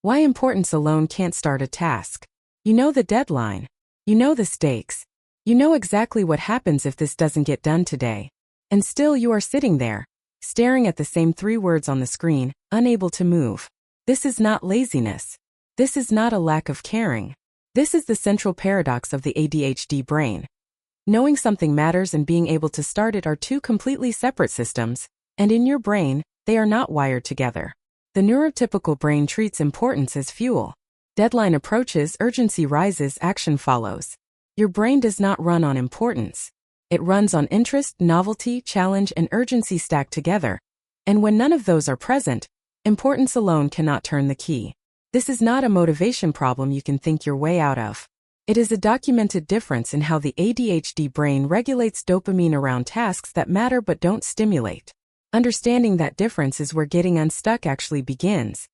Why importance alone can't start a task. You know the deadline. You know the stakes. You know exactly what happens if this doesn't get done today. And still you are sitting there, staring at the same 3 words on the screen, unable to move. This is not laziness. This is not a lack of caring. This is the central paradox of the ADHD brain. Knowing something matters and being able to start it are 2 completely separate systems, and in your brain, they are not wired together. The neurotypical brain treats importance as fuel. Deadline approaches, urgency rises, action follows. Your brain does not run on importance. It runs on interest, novelty, challenge, and urgency stacked together. And when none of those are present, importance alone cannot turn the key. This is not a motivation problem you can think your way out of. It is a documented difference in how the ADHD brain regulates dopamine around tasks that matter but don't stimulate. Understanding that difference is where getting unstuck actually begins.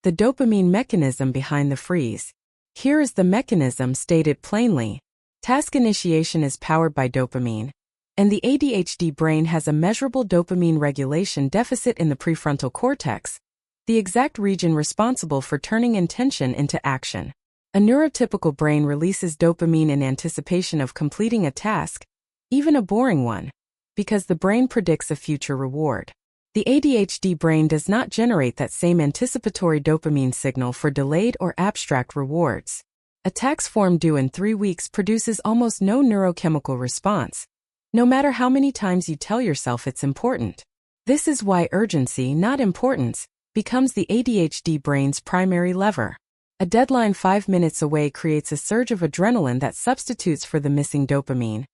The dopamine mechanism behind the freeze. Here is the mechanism stated plainly. Task initiation is powered by dopamine, and the ADHD brain has a measurable dopamine regulation deficit in the prefrontal cortex, the exact region responsible for turning intention into action. A neurotypical brain releases dopamine in anticipation of completing a task, even a boring one, because the brain predicts a future reward. The ADHD brain does not generate that same anticipatory dopamine signal for delayed or abstract rewards. A tax form due in 3 weeks produces almost no neurochemical response, no matter how many times you tell yourself it's important. This is why urgency, not importance, becomes the ADHD brain's primary lever. A deadline 5 minutes away creates a surge of adrenaline that substitutes for the missing dopamine,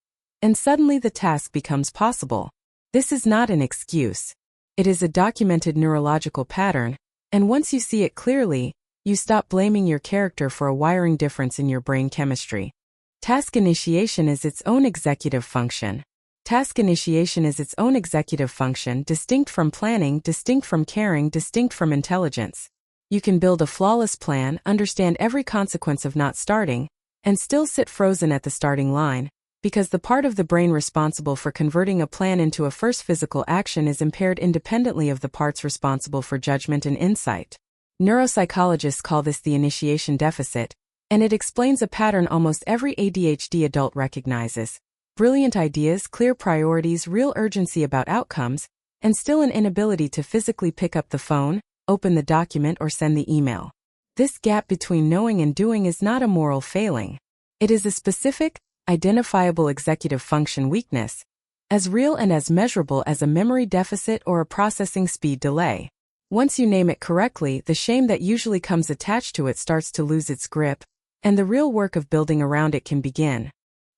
and suddenly the task becomes possible. This is not an excuse. It is a documented neurological pattern, and once you see it clearly, you stop blaming your character for a wiring difference in your brain chemistry. Task initiation is its own executive function. Task initiation is its own executive function, distinct from planning, distinct from caring, distinct from intelligence. You can build a flawless plan, understand every consequence of not starting, and still sit frozen at the starting line, because the part of the brain responsible for converting a plan into a first physical action is impaired independently of the parts responsible for judgment and insight. Neuropsychologists call this the initiation deficit, and it explains a pattern almost every ADHD adult recognizes. Brilliant ideas, clear priorities, real urgency about outcomes, and still an inability to physically pick up the phone, open the document, or send the email. This gap between knowing and doing is not a moral failing. It is a specific, identifiable executive function weakness, as real and as measurable as a memory deficit or a processing speed delay. Once you name it correctly, the shame that usually comes attached to it starts to lose its grip, and the real work of building around it can begin.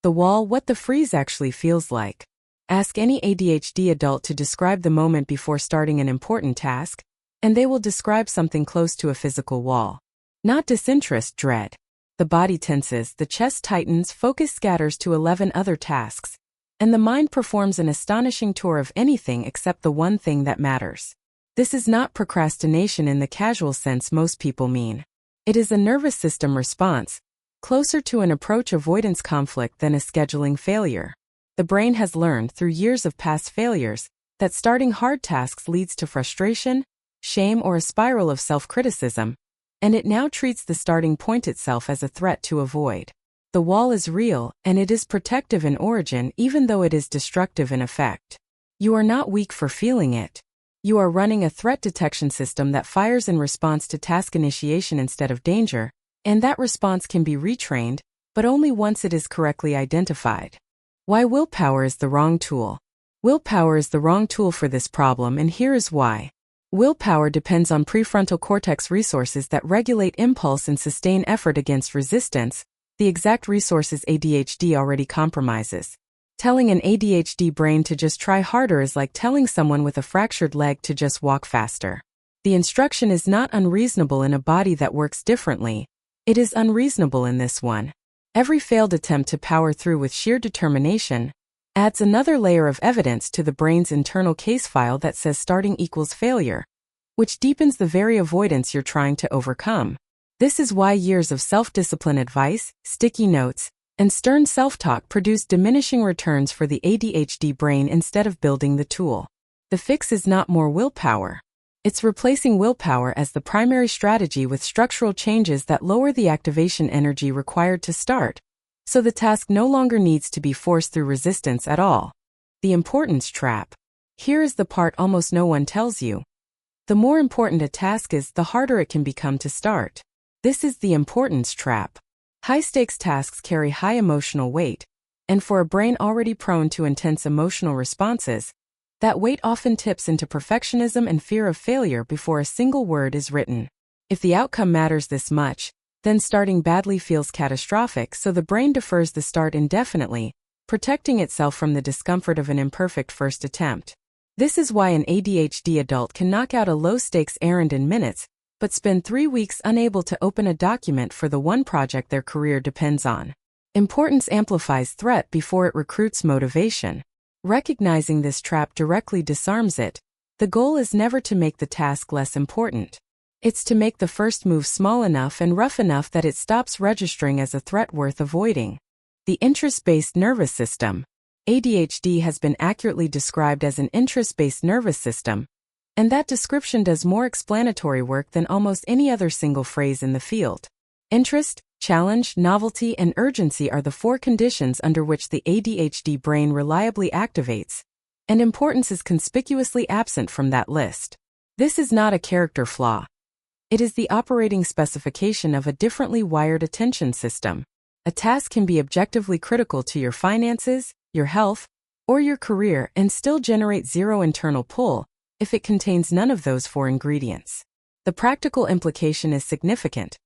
The wall, what the freeze actually feels like. Ask any ADHD adult to describe the moment before starting an important task, and they will describe something close to a physical wall. Not disinterest, dread. The body tenses, the chest tightens, focus scatters to 11 other tasks, and the mind performs an astonishing tour of anything except the one thing that matters. This is not procrastination in the casual sense most people mean. It is a nervous system response, closer to an approach avoidance conflict than a scheduling failure. The brain has learned through years of past failures that starting hard tasks leads to frustration, shame, or a spiral of self-criticism, and it now treats the starting point itself as a threat to avoid. The wall is real, and it is protective in origin even though it is destructive in effect. You are not weak for feeling it. You are running a threat detection system that fires in response to task initiation instead of danger, and that response can be retrained, but only once it is correctly identified. Why willpower is the wrong tool. Willpower is the wrong tool for this problem, and here is why. Willpower depends on prefrontal cortex resources that regulate impulse and sustain effort against resistance, the exact resources ADHD already compromises. Telling an ADHD brain to just try harder is like telling someone with a fractured leg to just walk faster. The instruction is not unreasonable in a body that works differently. It is unreasonable in this one. Every failed attempt to power through with sheer determination adds another layer of evidence to the brain's internal case file that says starting equals failure, which deepens the very avoidance you're trying to overcome. This is why years of self-discipline advice, sticky notes, and stern self-talk produce diminishing returns for the ADHD brain instead of building the tool. The fix is not more willpower. It's replacing willpower as the primary strategy with structural changes that lower the activation energy required to start, so the task no longer needs to be forced through resistance at all. The importance trap. Here is the part almost no one tells you. The more important a task is, the harder it can become to start. This is the importance trap. High-stakes tasks carry high emotional weight, and for a brain already prone to intense emotional responses, that weight often tips into perfectionism and fear of failure before a single word is written. If the outcome matters this much, then starting badly feels catastrophic, so the brain defers the start indefinitely, protecting itself from the discomfort of an imperfect first attempt. This is why an ADHD adult can knock out a low-stakes errand in minutes, but spend 3 weeks unable to open a document for the one project their career depends on. Importance amplifies threat before it recruits motivation. Recognizing this trap directly disarms it. The goal is never to make the task less important. It's to make the first move small enough and rough enough that it stops registering as a threat worth avoiding. The interest-based nervous system. ADHD has been accurately described as an interest-based nervous system, and that description does more explanatory work than almost any other single phrase in the field. Interest, challenge, novelty, and urgency are the 4 conditions under which the ADHD brain reliably activates, and importance is conspicuously absent from that list. This is not a character flaw. It is the operating specification of a differently wired attention system. A task can be objectively critical to your finances, your health, or your career and still generate zero internal pull if it contains none of those 4 ingredients. The practical implication is significant.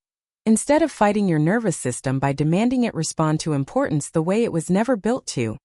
Instead of fighting your nervous system by demanding it respond to importance the way it was never built to,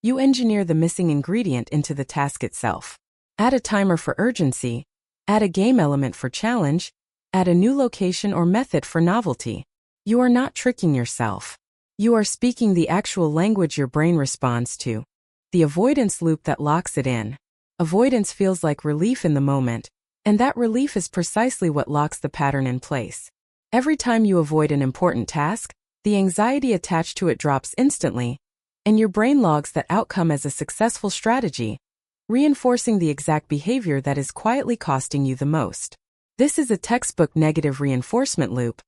you engineer the missing ingredient into the task itself. Add a timer for urgency, add a game element for challenge, add a new location or method for novelty. You are not tricking yourself. You are speaking the actual language your brain responds to. The avoidance loop that locks it in. Avoidance feels like relief in the moment, and that relief is precisely what locks the pattern in place. Every time you avoid an important task, the anxiety attached to it drops instantly, and your brain logs that outcome as a successful strategy, reinforcing the exact behavior that is quietly costing you the most. This is a textbook negative reinforcement loop,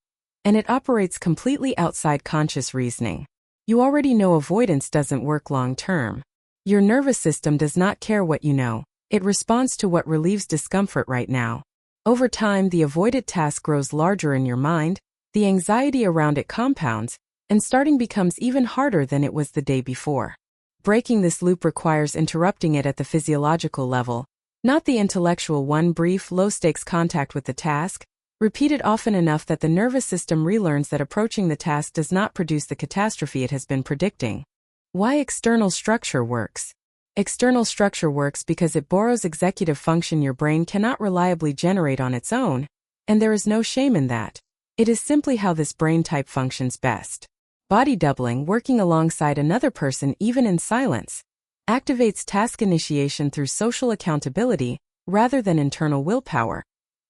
and it operates completely outside conscious reasoning. You already know avoidance doesn't work long term. Your nervous system does not care what you know. It responds to what relieves discomfort right now. Over time, the avoided task grows larger in your mind, the anxiety around it compounds, and starting becomes even harder than it was the day before. Breaking this loop requires interrupting it at the physiological level, not the intellectual one. Brief, low-stakes contact with the task, repeated often enough that the nervous system relearns that approaching the task does not produce the catastrophe it has been predicting. Why external structure works. External structure works because it borrows executive function your brain cannot reliably generate on its own, and there is no shame in that. It is simply how this brain type functions best. Body doubling, working alongside another person even in silence, activates task initiation through social accountability rather than internal willpower,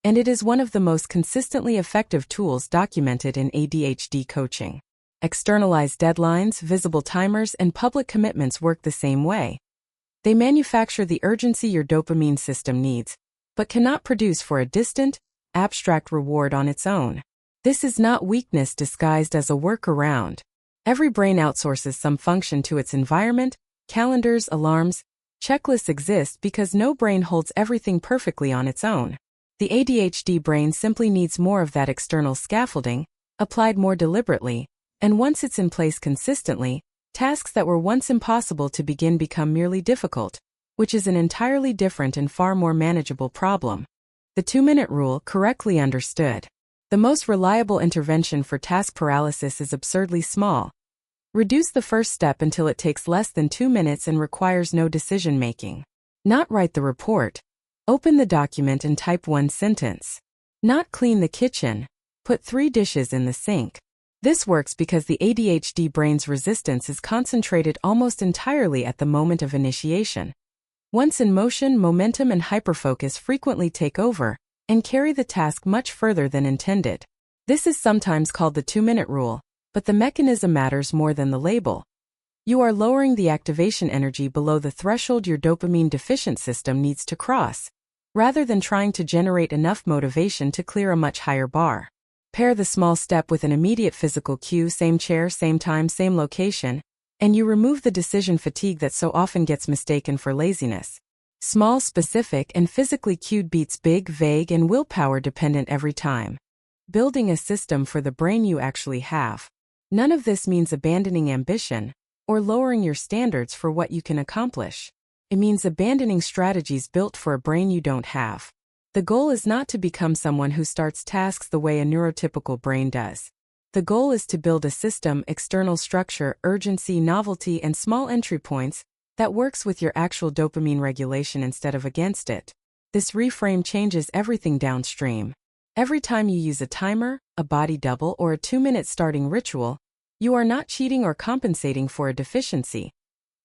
and it is one of the most consistently effective tools documented in ADHD coaching. Externalized deadlines, visible timers, and public commitments work the same way. They manufacture the urgency your dopamine system needs, but cannot produce for a distant, abstract reward on its own. This is not weakness disguised as a workaround. Every brain outsources some function to its environment. Calendars, alarms, checklists exist because no brain holds everything perfectly on its own. The ADHD brain simply needs more of that external scaffolding, applied more deliberately, and once it's in place consistently, tasks that were once impossible to begin become merely difficult, which is an entirely different and far more manageable problem. The 2-minute rule, correctly understood. The most reliable intervention for task paralysis is absurdly small. Reduce the first step until it takes less than 2 minutes and requires no decision-making. Not write the report. Open the document and type 1 sentence. Not clean the kitchen. Put 3 dishes in the sink. This works because the ADHD brain's resistance is concentrated almost entirely at the moment of initiation. Once in motion, momentum and hyperfocus frequently take over and carry the task much further than intended. This is sometimes called the 2-minute rule, but the mechanism matters more than the label. You are lowering the activation energy below the threshold your dopamine deficient system needs to cross, rather than trying to generate enough motivation to clear a much higher bar. Pair the small step with an immediate physical cue, same chair, same time, same location, and you remove the decision fatigue that so often gets mistaken for laziness. Small, specific, and physically cued beats big, vague, and willpower dependent every time. Building a system for the brain you actually have. None of this means abandoning ambition or lowering your standards for what you can accomplish. It means abandoning strategies built for a brain you don't have. The goal is not to become someone who starts tasks the way a neurotypical brain does. The goal is to build a system, external structure, urgency, novelty, and small entry points that works with your actual dopamine regulation instead of against it. This reframe changes everything downstream. Every time you use a timer, a body double, or a 2-minute starting ritual, you are not cheating or compensating for a deficiency.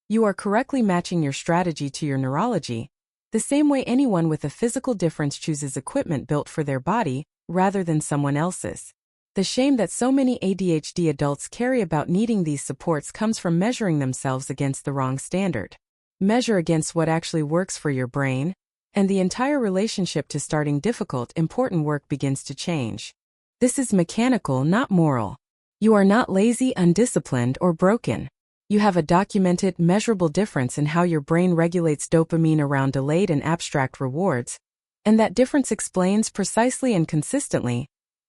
You are correctly matching your strategy to your neurology, the same way anyone with a physical difference chooses equipment built for their body rather than someone else's. The shame that so many ADHD adults carry about needing these supports comes from measuring themselves against the wrong standard. Measure against what actually works for your brain, and the entire relationship to starting difficult, important work begins to change. This is mechanical, not moral. You are not lazy, undisciplined, or broken. You have a documented, measurable difference in how your brain regulates dopamine around delayed and abstract rewards, and that difference explains precisely and consistently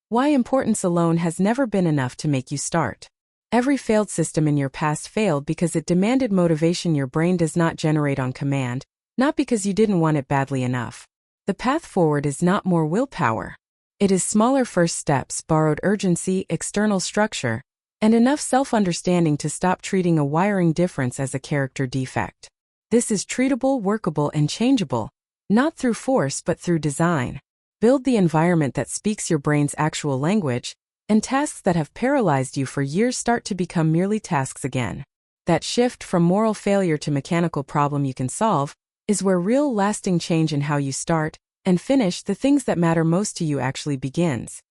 why importance alone has never been enough to make you start. Every failed system in your past failed because it demanded motivation your brain does not generate on command, not because you didn't want it badly enough. The path forward is not more willpower. It is smaller first steps, borrowed urgency, external structure, and enough self-understanding to stop treating a wiring difference as a character defect. This is treatable, workable, and changeable, not through force but through design. Build the environment that speaks your brain's actual language, and tasks that have paralyzed you for years start to become merely tasks again. That shift from moral failure to mechanical problem you can solve is where real lasting change in how you start and finish the things that matter most to you actually begins.